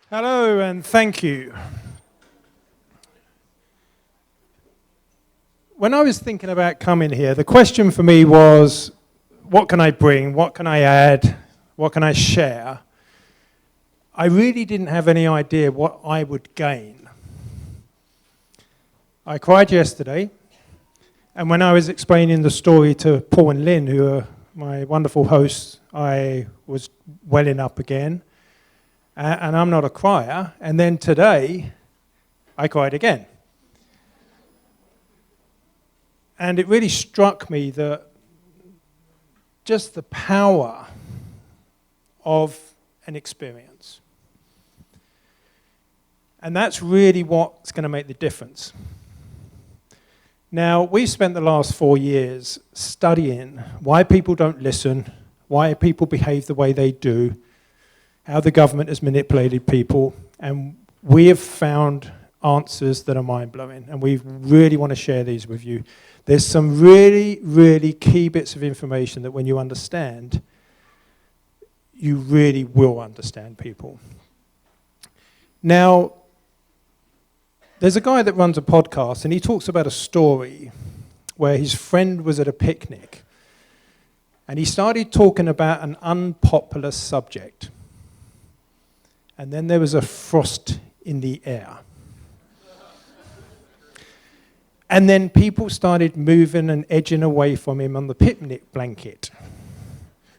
Hello and thank you. When I was thinking about coming here, the question for me was, what can I bring? What can I add? What can I share? I really didn't have any idea what I would gain. I cried yesterday, and when I was explaining the story to Paul and Lynn, who are my wonderful hosts, I was welling up again. And I'm not a crier. And then today, I cried again. And it really struck me that just the power of an experience. And that's really what's going to make the difference. Now, we've spent the last 4 years studying why people don't listen, why people behave the way they do, how the government has manipulated people, and we have found answers that are mind-blowing, and we really want to share these with you. There's some really, really key bits of information that when you understand, you really will understand people. Now, there's a guy that runs a podcast, and he talks about a story where his friend was at a picnic, and he started talking about an unpopular subject. And then there was a frost in the air. And then people started moving and edging away from him on the picnic blanket.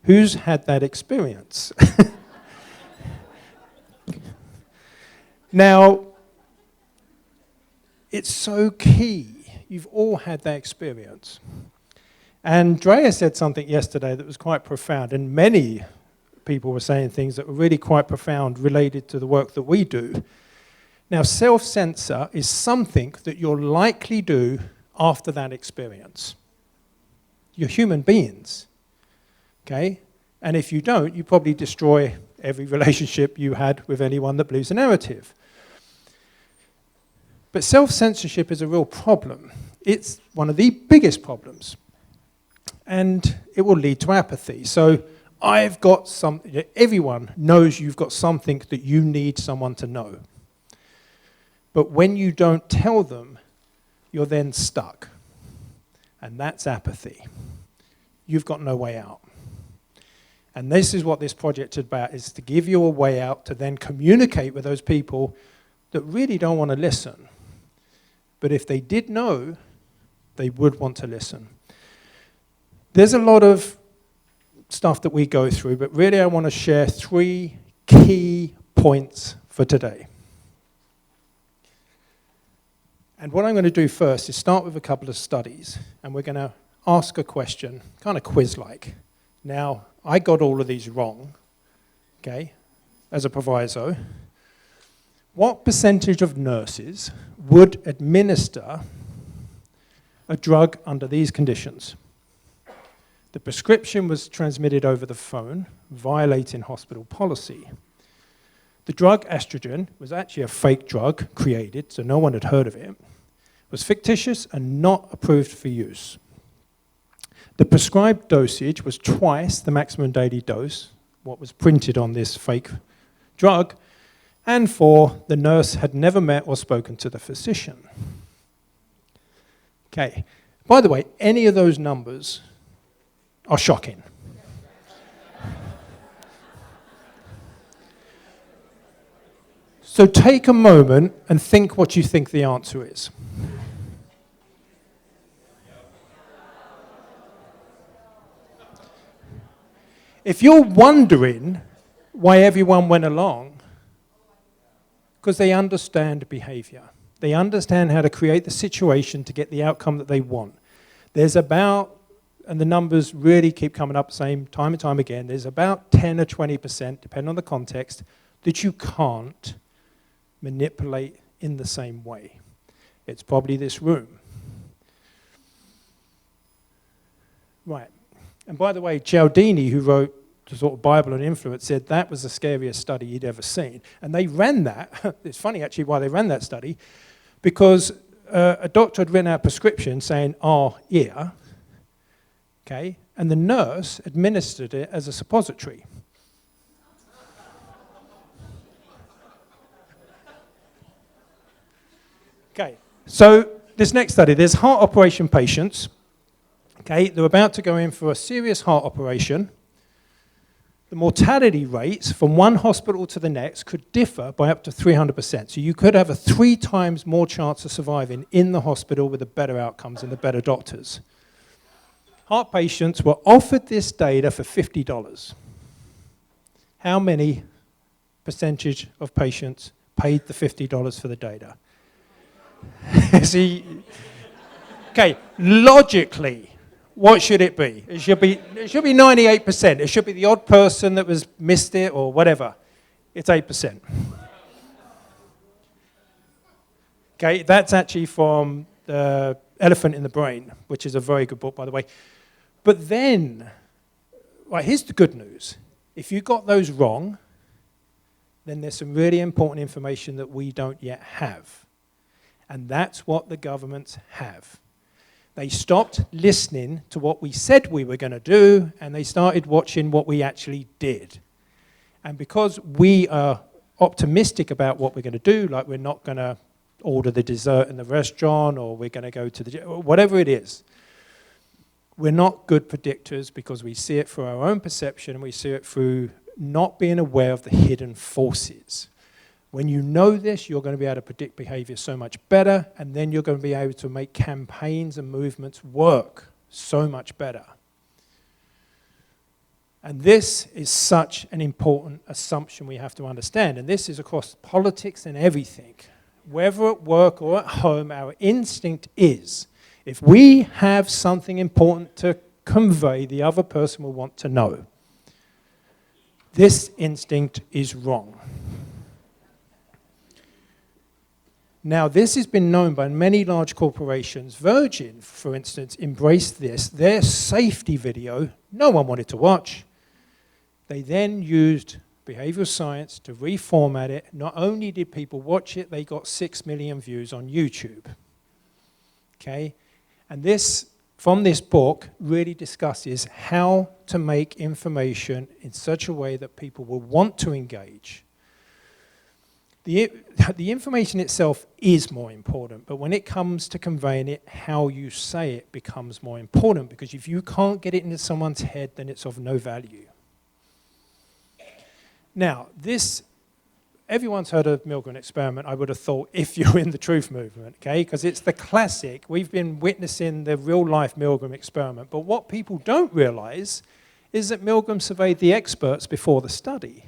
Who's had that experience? Now, it's so key. You've all had that experience. And Drea said something yesterday that was quite profound, and many people were saying things that were really quite profound related to the work that we do. Now, self-censor is something that you'll likely do after that experience. You're human beings, okay? And if you don't, you probably destroy every relationship you had with anyone that believes a narrative. But self-censorship is a real problem. It's one of the biggest problems. And it will lead to apathy. So I've got something, everyone knows you've got something that you need someone to know. But when you don't tell them, you're then stuck. And that's apathy. You've got no way out. And this is what this project is about, is to give you a way out to then communicate with those people that really don't want to listen. But if they did know, they would want to listen. There's a lot of stuff that we go through, but really I want to share 3 key points for today. And what I'm going to do first is start with a couple of studies, and we're going to ask a question, kind of quiz-like. Now, I got all of these wrong, okay, as a proviso. What percentage of nurses would administer a drug under these conditions? The prescription was transmitted over the phone, violating hospital policy. The drug estrogen was actually a fake drug created, so no one had heard of it, was fictitious and not approved for use. The prescribed dosage was twice the maximum daily dose, what was printed on this fake drug, and 4, the nurse had never met or spoken to the physician. Okay, by the way, any of those numbers are shocking. So take a moment and think what you think the answer is. If you're wondering why everyone went along, because they understand behavior. They understand how to create the situation to get the outcome that they want. There's about, and the numbers really keep coming up same time and time again, there's about 10 or 20%, depending on the context, that you can't manipulate in the same way. It's probably this room. Right. And by the way, Cialdini, who wrote the sort of Bible on influence, said that was the scariest study he'd ever seen. And they ran that. It's funny, actually, why they ran that study, because a doctor had written out a prescription saying, ear, okay, and the nurse administered it as a suppository. Okay, so this next study, there's heart operation patients. Okay, they're about to go in for a serious heart operation. The mortality rates from one hospital to the next could differ by up to 300%. So you could have a 3 times more chance of surviving in the hospital with the better outcomes and the better doctors. Heart patients were offered this data for $50. How many percentage of patients paid the $50 for the data? See, okay, logically, what should it be? It should be 98%. It should be the odd person that was missed it or whatever. It's 8%. Okay, that's actually from The Elephant in the Brain, which is a very good book, by the way. But then, right, here's the good news. If you got those wrong, then there's some really important information that we don't yet have. And that's what the governments have. They stopped listening to what we said we were going to do, and they started watching what we actually did. And because we are optimistic about what we're going to do, like we're not going to order the dessert in the restaurant, or we're going to go to the gym, whatever it is, we're not good predictors because we see it through our own perception, and we see it through not being aware of the hidden forces. When you know this, you're going to be able to predict behavior so much better, and then you're going to be able to make campaigns and movements work so much better. And this is such an important assumption we have to understand, and this is across politics and everything. Whether at work or at home, our instinct is, if we have something important to convey, the other person will want to know. This instinct is wrong. Now, this has been known by many large corporations. Virgin, for instance, embraced this. Their safety video, no one wanted to watch. They then used behavioral science to reformat it. Not only did people watch it, they got 6 million views on YouTube. Okay? And this, from this book, really discusses how to make information in such a way that people will want to engage. The information itself is more important, but when it comes to conveying it, how you say it becomes more important, because if you can't get it into someone's head, then it's of no value. Now, everyone's heard of Milgram experiment, I would have thought, if you're in the truth movement, okay? Because it's the classic. We've been witnessing the real-life Milgram experiment, but what people don't realize is that Milgram surveyed the experts before the study.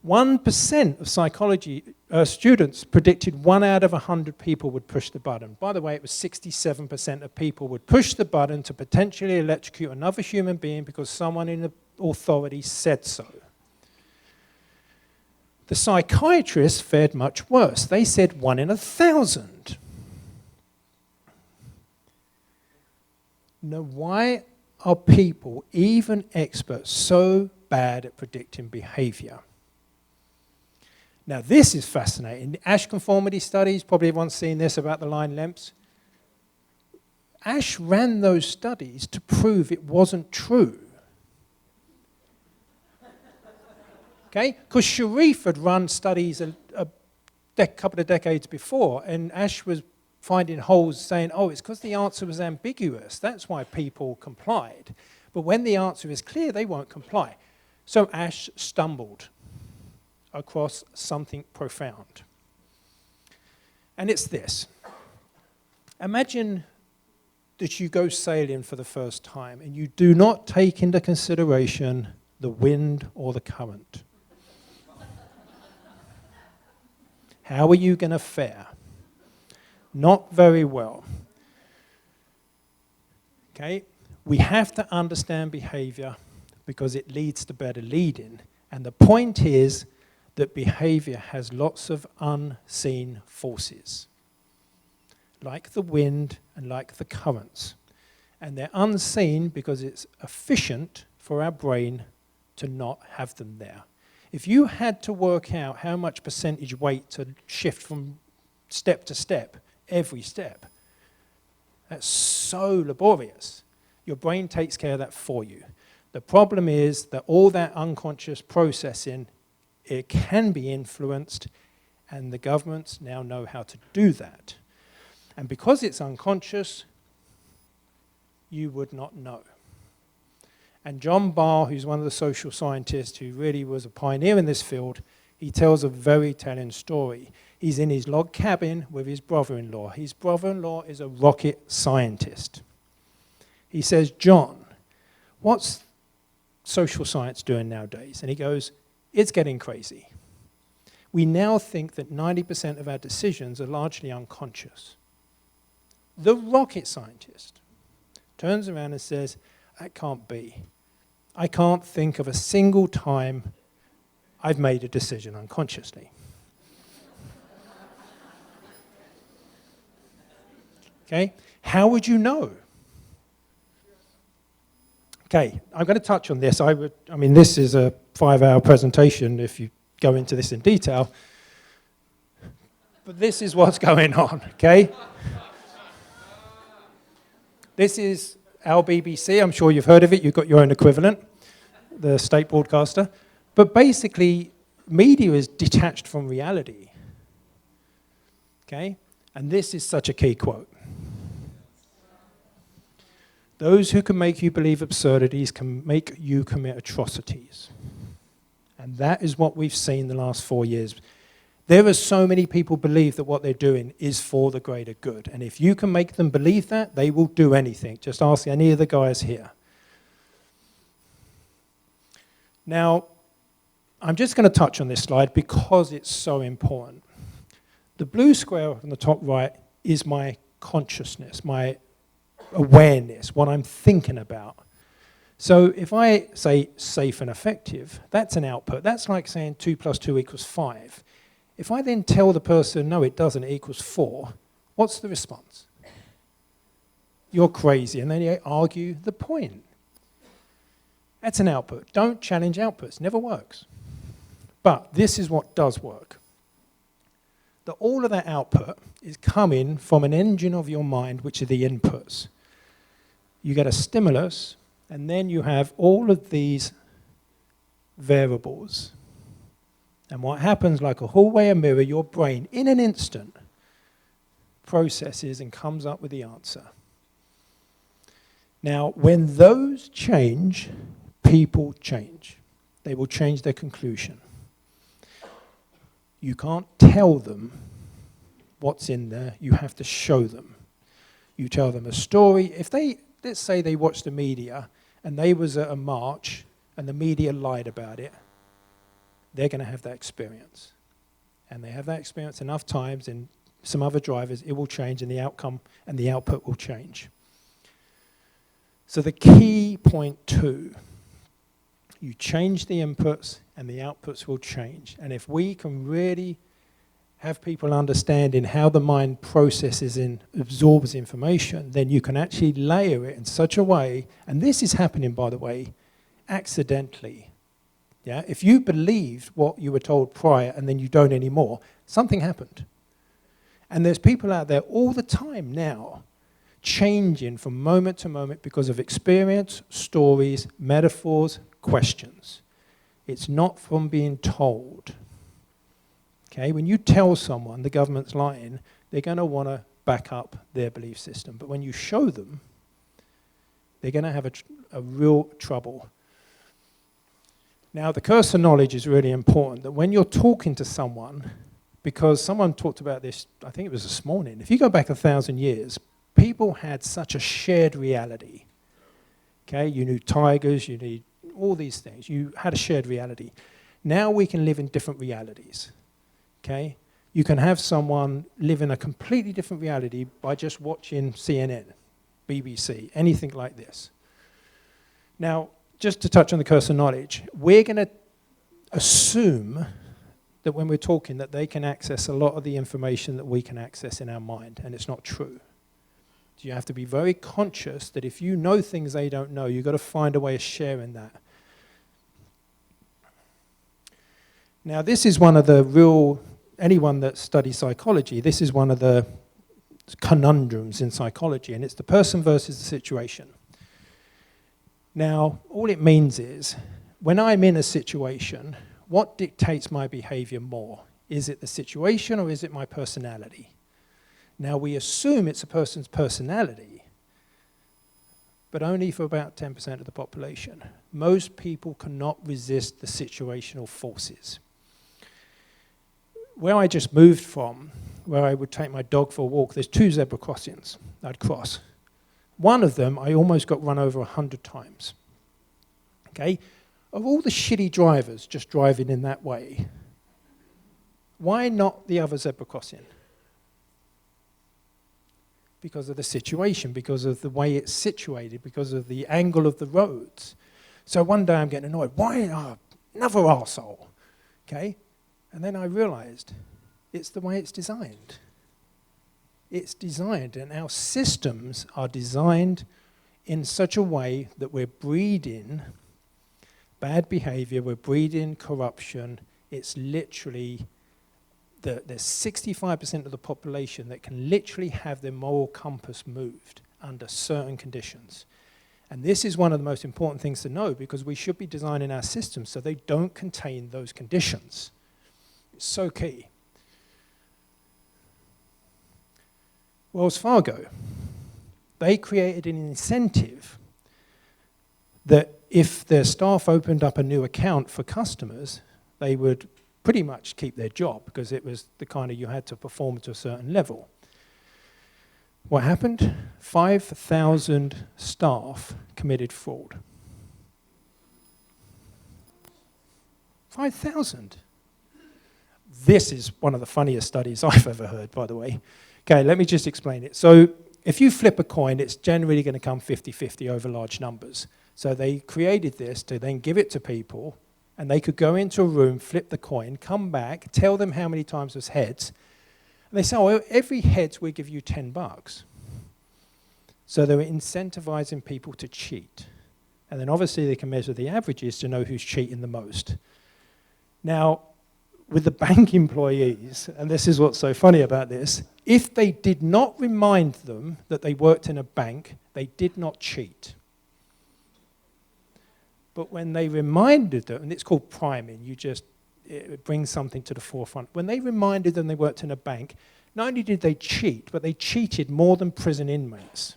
1% of psychology students predicted 1 out of 100 people would push the button. By the way, it was 67% of people would push the button to potentially electrocute another human being because someone in authority said so. The psychiatrists fared much worse. They said 1 in 1,000. Now, why are people, even experts, so bad at predicting behavior? Now, this is fascinating. Ash conformity studies, probably everyone's seen this about the line lengths. Ash ran those studies to prove it wasn't true. Okay? Because Sharif had run studies a couple of decades before, and Ash was finding holes saying, oh, it's because the answer was ambiguous. That's why people complied. But when the answer is clear, they won't comply. So Ash stumbled across something profound. And it's this. Imagine that you go sailing for the first time and you do not take into consideration the wind or the current. How are you going to fare? Not very well. Okay? We have to understand behavior because it leads to better leading. And the point is that behavior has lots of unseen forces, like the wind and like the currents. And they're unseen because it's efficient for our brain to not have them there. If you had to work out how much percentage weight to shift from step to step, every step, that's so laborious. Your brain takes care of that for you. The problem is that all that unconscious processing, it can be influenced, and the governments now know how to do that. And because it's unconscious, you would not know. And John Barr, who's one of the social scientists who really was a pioneer in this field, he tells a very telling story. He's in his log cabin with his brother-in-law. His brother-in-law is a rocket scientist. He says, John, what's social science doing nowadays? And he goes, it's getting crazy. We now think that 90% of our decisions are largely unconscious. The rocket scientist turns around and says, that can't be. I can't think of a single time I've made a decision unconsciously. Okay, how would you know? Okay, I'm going to touch on this. I mean, this is a 5-hour presentation if you go into this in detail. But this is what's going on, okay? This is our BBC. I'm sure you've heard of it. You've got your own equivalent, the state broadcaster. But basically, media is detached from reality, okay? And this is such a key quote. Those who can make you believe absurdities can make you commit atrocities. And that is what we've seen the last 4 years. There are so many people believe that what they're doing is for the greater good. And if you can make them believe that, they will do anything. Just ask any of the guys here. Now, I'm just going to touch on this slide because it's so important. The blue square on the top right is my consciousness, my awareness, what I'm thinking about. So if I say safe and effective, that's an output. That's like saying 2 + 2 = 5. If I then tell the person, no, it doesn't, it equals 4, what's the response? You're crazy. And then they argue the point. That's an output. Don't challenge outputs. Never works. But this is what does work. That all of that output is coming from an engine of your mind, which are the inputs. You get a stimulus, and then you have all of these variables. And what happens, like a hallway or mirror, your brain, in an instant, processes and comes up with the answer. Now, when those change, people change. They will change their conclusion. You can't tell them what's in there. You have to show them. You tell them a story. If they, let's say they watched the media and they was at a march and the media lied about it, they're going to have that experience. And they have that experience enough times in some other drivers, it will change and the outcome and the output will change. So the key point 2, you change the inputs and the outputs will change. And if we can really have people understanding how the mind processes and absorbs information, then you can actually layer it in such a way, and this is happening, by the way, accidentally. Yeah? If you believed what you were told prior and then you don't anymore, something happened. And there's people out there all the time now changing from moment to moment because of experience, stories, metaphors, questions. It's not from being told. Okay, when you tell someone the government's lying, they're going to want to back up their belief system. But when you show them, they're going to have a real trouble. Now, the curse of knowledge is really important, that when you're talking to someone, because someone talked about this, I think it was this morning, if you go back 1,000 years, people had such a shared reality. Okay, you knew tigers, you knew all these things. You had a shared reality. Now we can live in different realities. Okay? You can have someone live in a completely different reality by just watching CNN, BBC, anything like this. Now, just to touch on the curse of knowledge, we're going to assume that when we're talking that they can access a lot of the information that we can access in our mind, and it's not true. So you have to be very conscious that if you know things they don't know, you've got to find a way of sharing that. Now, this is one of the real, anyone that studies psychology, this is one of the conundrums in psychology, and it's the person versus the situation. Now, all it means is, when I'm in a situation, what dictates my behavior more? Is it the situation or is it my personality? Now, we assume it's a person's personality, but only for about 10% of the population. Most people cannot resist the situational forces. Where I just moved from, where I would take my dog for a walk, there's 2 zebra crossings I'd cross. One of them, I almost got run over 100 times. Okay? Of all the shitty drivers just driving in that way, why not the other zebra crossing? Because of the situation, because of the way it's situated, because of the angle of the roads. So one day I'm getting annoyed. Why another arsehole? Okay? And then I realized it's the way it's designed. It's designed, and our systems are designed in such a way that we're breeding bad behavior, we're breeding corruption. It's literally, there's 65% of the population that can literally have their moral compass moved under certain conditions. And this is one of the most important things to know, because we should be designing our systems so they don't contain those conditions. It's so key. Wells Fargo, they created an incentive that if their staff opened up a new account for customers, they would pretty much keep their job, because it was the kind of, you had to perform to a certain level. What happened? 5,000 staff committed fraud. 5,000. This is one of the funniest studies I've ever heard, by the way. Okay, let me just explain it. So if you flip a coin, it's generally going to come 50-50 over large numbers. So they created this to then give it to people, and they could go into a room, flip the coin, come back, tell them how many times it was heads, and they say, oh, every heads we give you $10. So they were incentivizing people to cheat. And then obviously they can measure the averages to know who's cheating the most. Now, with the bank employees, and this is what's so funny about this, if they did not remind them that they worked in a bank, they did not cheat. But when they reminded them, and it's called priming, it brings something to the forefront. When they reminded them they worked in a bank, not only did they cheat, but they cheated more than prison inmates.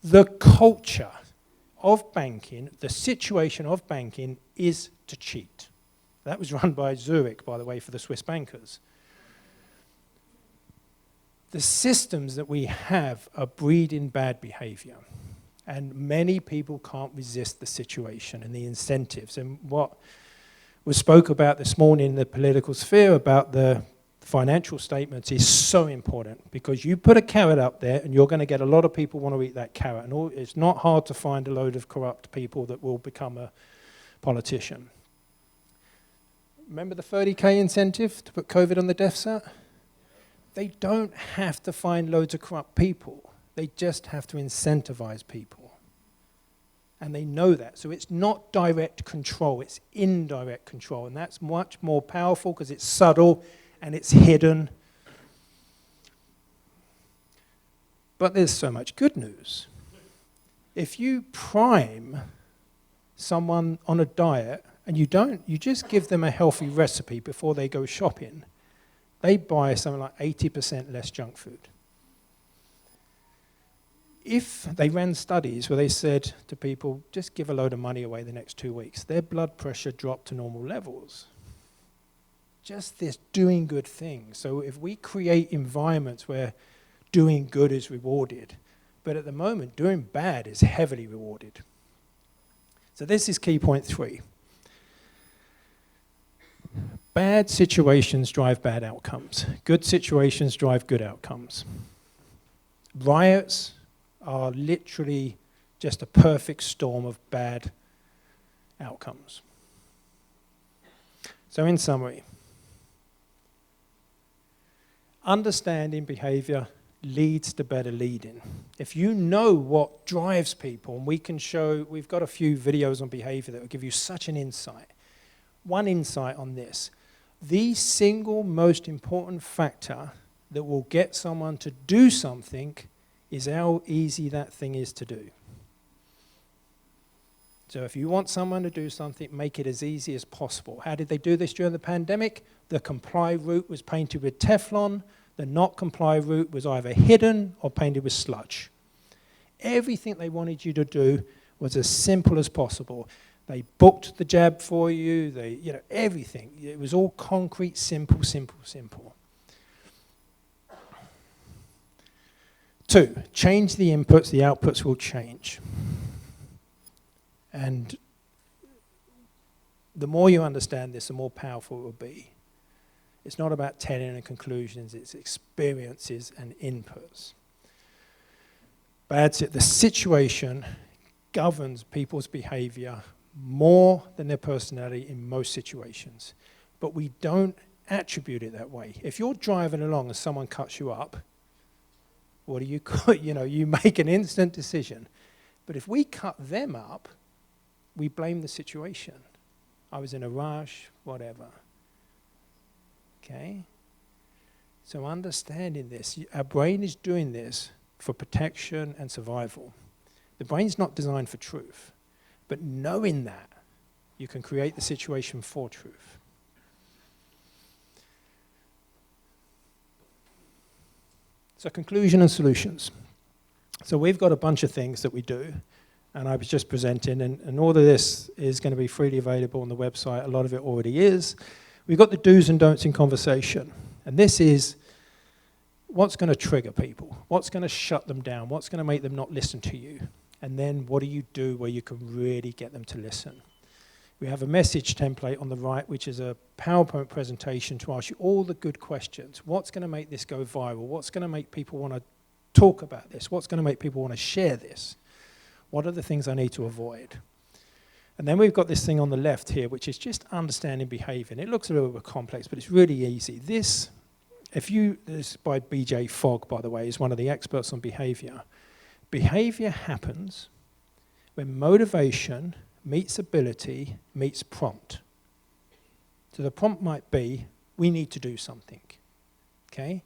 The culture of banking, the situation of banking, is to cheat. That was run by Zurich, by the way, for the Swiss bankers. The systems that we have are breeding bad behavior, and many people can't resist the situation and the incentives. And what was spoke about this morning in the political sphere about the financial statements is so important, because you put a carrot up there and you're going to get a lot of people want to eat that carrot. And it's not hard to find a load of corrupt people that will become a politician. Remember the 30K incentive to put COVID on the death cert? They don't have to find loads of corrupt people. They just have to incentivize people. And they know that. So it's not direct control, it's indirect control. And that's much more powerful because it's subtle and it's hidden. But there's so much good news. If you prime someone on a diet and you just give them a healthy recipe before they go shopping, they buy something like 80% less junk food. If they ran studies where they said to people, just give a load of money away the next 2 weeks, their blood pressure dropped to normal levels. Just this doing good thing. So if we create environments where doing good is rewarded, but at the moment, doing bad is heavily rewarded. So this is key point 3. Bad situations drive bad outcomes. Good situations drive good outcomes. Riots are literally just a perfect storm of bad outcomes. So in summary, understanding behavior leads to better leading. If you know what drives people, and we've got a few videos on behavior that will give you such an insight. One insight on this: the single most important factor that will get someone to do something is how easy that thing is to do. So if you want someone to do something, make it as easy as possible. How did they do this during the pandemic? The comply route was painted with Teflon. The not comply route was either hidden or painted with sludge. Everything they wanted you to do was as simple as possible. They booked the jab for you, everything. It was all concrete, simple, simple, simple. 2, change the inputs, the outputs will change. And the more you understand this, the more powerful it will be. It's not about telling and conclusions, it's experiences and inputs. The situation governs people's behavior more than their personality in most situations. But we don't attribute it that way. If you're driving along and someone cuts you up, what do you you make an instant decision. But if we cut them up, we blame the situation. I was in a rush, whatever. Okay? So understanding this, our brain is doing this for protection and survival. The brain's not designed for truth. But knowing that, you can create the situation for truth. So conclusion and solutions. So we've got a bunch of things that we do, and I was just presenting, and all of this is going to be freely available on the website. A lot of it already is. We've got the do's and don'ts in conversation, and this is what's going to trigger people, what's going to shut them down, what's going to make them not listen to you, and then what do you do where you can really get them to listen. We have a message template on the right, which is a PowerPoint presentation to ask you all the good questions. What's going to make this go viral? What's going to make people want to talk about this? What's going to make people want to share this? What are the things I need to avoid? And then we've got this thing on the left here, which is just understanding behavior. And it looks a little bit complex, but it's really easy. This is by B.J. Fogg, by the way, is one of the experts on behavior. Behavior happens when motivation meets ability meets prompt. So the prompt might be, we need to do something, okay?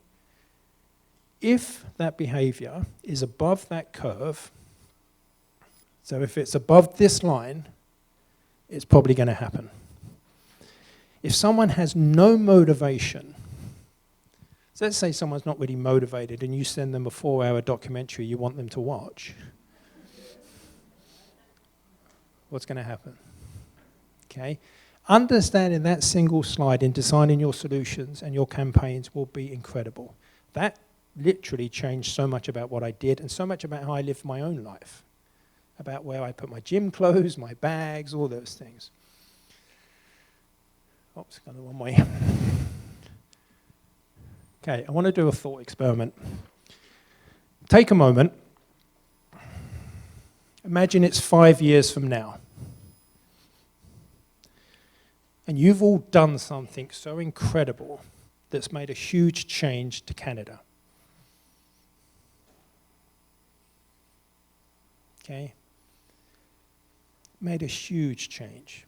If that behavior is above that curve, so if it's above this line, it's probably going to happen. If someone has no motivation, so let's say someone's not really motivated and you send them a 4-hour documentary you want them to watch, what's going to happen? Okay? Understanding that single slide in designing your solutions and your campaigns will be incredible. That literally changed so much about what I did and so much about how I lived my own life, about where I put my gym clothes, my bags, all those things. Oops, gone the wrong way. Okay, I want to do a thought experiment. Take a moment. Imagine it's 5 years from now. And you've all done something so incredible that's made a huge change to Canada. Okay? Made a huge change.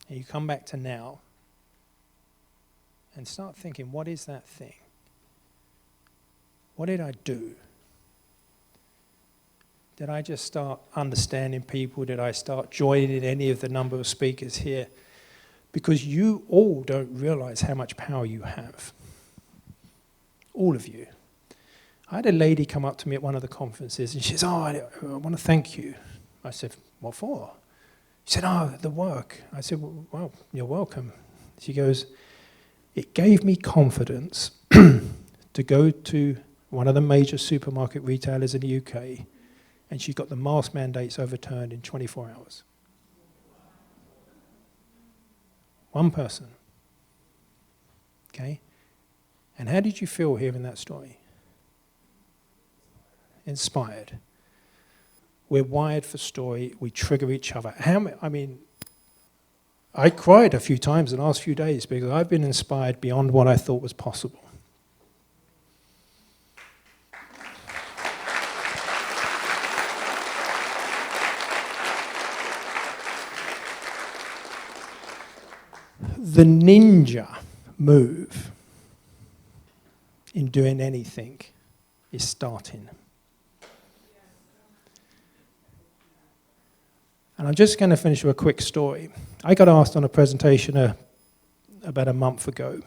And you come back to now and start thinking, what is that thing? What did I do? Did I just start understanding people? Did I start joining any of the number of speakers here? Because you all don't realize how much power you have. All of you. I had a lady come up to me at one of the conferences and she says, I want to thank you. I said, what for? She said, the work. I said, well, you're welcome. She goes, it gave me confidence to go to one of the major supermarket retailers in the UK, and she got the mask mandates overturned in 24 hours. One person. Okay? And how did you feel hearing that story? Inspired. We're wired for story. We trigger each other. I cried a few times in the last few days because I've been inspired beyond what I thought was possible. The ninja move in doing anything is starting. And I'm just going to finish with a quick story. I got asked on a presentation about a month ago,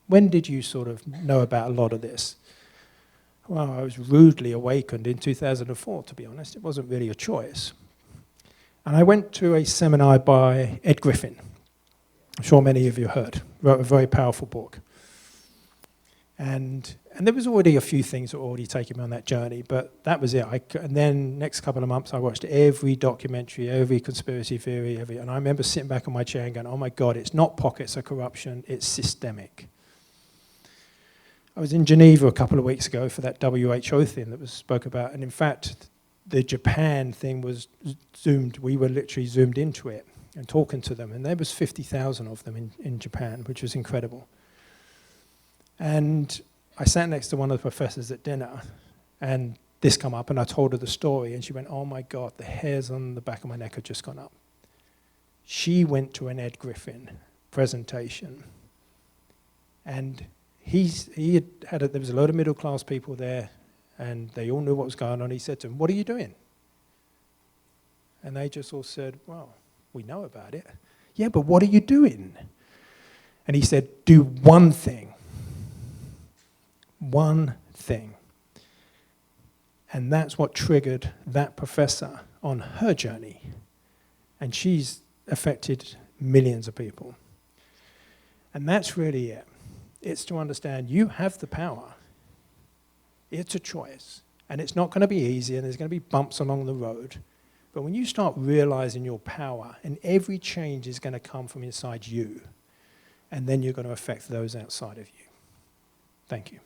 when did you sort of know about a lot of this? Well, I was rudely awakened in 2004, to be honest. It wasn't really a choice. And I went to a seminar by Ed Griffin. I'm sure many of you heard. Wrote a very powerful book. And there was already a few things that were already taking me on that journey, but that was it. And then next couple of months, I watched every documentary, every conspiracy theory, and I remember sitting back on my chair and going, oh my God, it's not pockets of corruption, it's systemic. I was in Geneva a couple of weeks ago for that WHO thing that was spoke about, and in fact, the Japan thing was zoomed, we were literally zoomed into it and talking to them, and there was 50,000 of them in Japan, which was incredible. And I sat next to one of the professors at dinner, and this come up, and I told her the story, and she went, oh my God, the hairs on the back of my neck had just gone up. She went to an Ed Griffin presentation, and there was a load of middle-class people there, and they all knew what was going on. He said to them, what are you doing? And they just all said, well, we know about it. Yeah, but what are you doing? And he said, do one thing. One thing. And that's what triggered that professor on her journey. And she's affected millions of people. And that's really it. It's to understand you have the power. It's a choice. And it's not going to be easy, and there's going to be bumps along the road. But when you start realizing your power, and every change is going to come from inside you, and then you're going to affect those outside of you. Thank you.